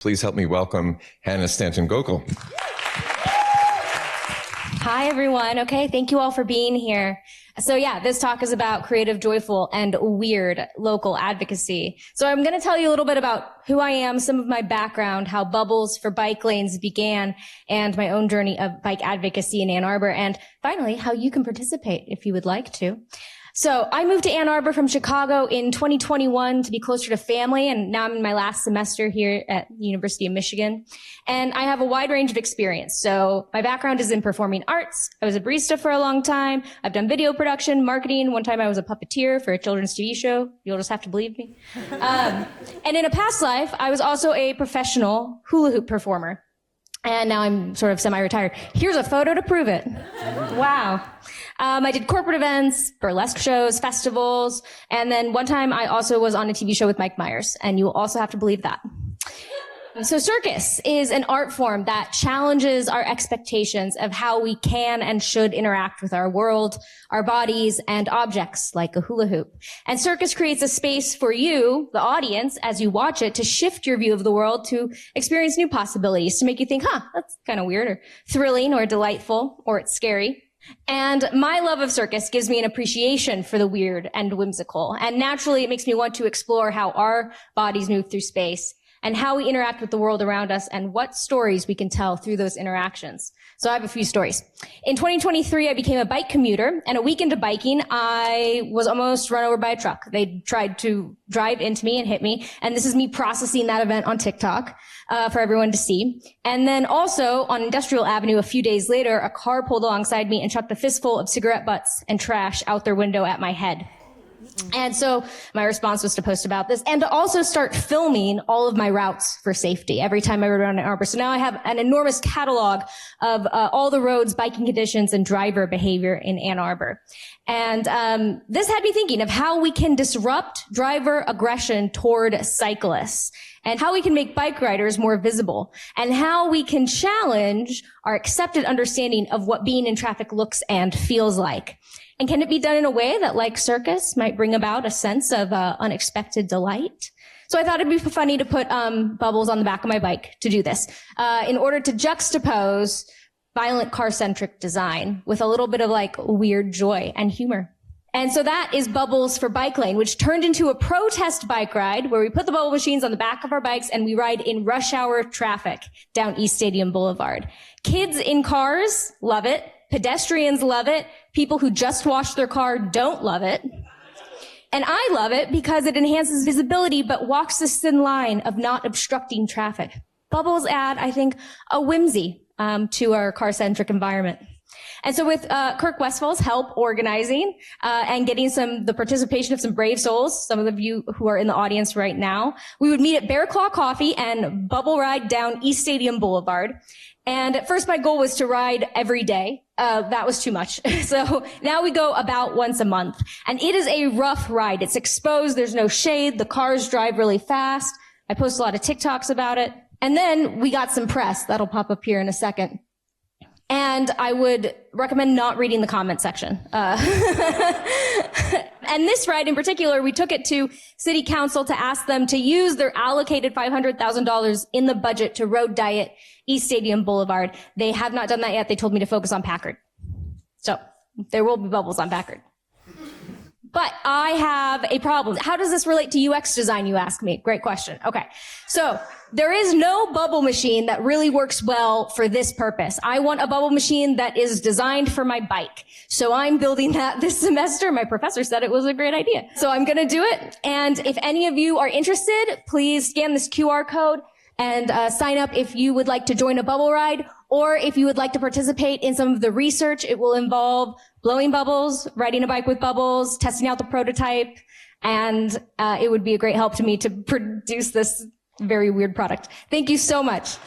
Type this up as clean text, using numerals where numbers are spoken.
Please help me welcome Hannah Stanton-Gockel. Hi, everyone. Okay, thank you all for being here. So yeah, this talk is about creative, joyful, and weird local advocacy. So I'm going to tell you a little bit about who I am, some of my background, how Bubbles for Bike Lanes began, and my own journey of bike advocacy in Ann Arbor, and finally, how you can participate if you would like to. So I moved to Ann Arbor from Chicago in 2021 to be closer to family, and now I'm in my last semester here at the University of Michigan. And I have a wide range of experience. So my background is in performing arts. I was a barista for a long time. I've done video production, marketing. One time I was a puppeteer for a children's TV show. You'll just have to believe me. And in a past life, I was also a professional hula hoop performer. And now I'm sort of semi-retired. Here's a photo to prove it. Wow. I did corporate events, burlesque shows, festivals, and then one time I also was on a TV show with Mike Myers, and you will also have to believe that. So circus is an art form that challenges our expectations of how we can and should interact with our world, our bodies, and objects like a hula hoop. And circus creates a space for you, the audience, as you watch it, to shift your view of the world, to experience new possibilities, to make you think, that's kind of weird, or thrilling, or delightful, or it's scary. And my love of circus gives me an appreciation for the weird and whimsical. And naturally, it makes me want to explore how our bodies move through space and how we interact with the world around us and what stories we can tell through those interactions. So I have a few stories. In 2023, I became a bike commuter, and a week into biking, I was almost run over by a truck. They tried to drive into me and hit me, and this is me processing that event on TikTok for everyone to see. And then also on Industrial Avenue, a few days later, a car pulled alongside me and chucked a fistful of cigarette butts and trash out their window at my head. And so my response was to post about this and to also start filming all of my routes for safety every time I rode around Ann Arbor. So now I have an enormous catalog of all the roads, biking conditions, and driver behavior in Ann Arbor. And this had me thinking of how we can disrupt driver aggression toward cyclists, and how we can make bike riders more visible, and how we can challenge our accepted understanding of what being in traffic looks and feels like. And can it be done in a way that, like circus, might bring about a sense of unexpected delight? So I thought it'd be funny to put bubbles on the back of my bike to do this, in order to juxtapose violent car-centric design with a little bit of like weird joy and humor. And so that is Bubbles for Bike Lane, which turned into a protest bike ride where we put the bubble machines on the back of our bikes and we ride in rush hour traffic down East Stadium Boulevard. Kids in cars love it. Pedestrians love it. People who just washed their car don't love it. And I love it because it enhances visibility but walks this thin line of not obstructing traffic. Bubbles add, I think, a whimsy to our car-centric environment. And so with Kirk Westfall's help organizing and getting the participation of some brave souls, some of you who are in the audience right now, we would meet at Bear Claw Coffee and bubble ride down East Stadium Boulevard. And at first my goal was to ride every day. That was too much. So now we go about once a month. And it is a rough ride. It's exposed. There's no shade. The cars drive really fast. I post a lot of TikToks about it. And then we got some press. That'll pop up here in a second. And I would recommend not reading the comment section. And this ride in particular, we took it to City Council to ask them to use their allocated $500,000 in the budget to road diet East Stadium Boulevard. They have not done that yet. They told me to focus on Packard. So there will be bubbles on Packard. But I have a problem. How does this relate to UX design, you ask me? Great question. Okay. So there is no bubble machine that really works well for this purpose. I want a bubble machine that is designed for my bike. So I'm building that this semester. My professor said it was a great idea. So I'm going to do it. And if any of you are interested, please scan this QR code and sign up if you would like to join a bubble ride, or if you would like to participate in some of the research. It will involve blowing bubbles, riding a bike with bubbles, testing out the prototype, and it would be a great help to me to produce this very weird product. Thank you so much.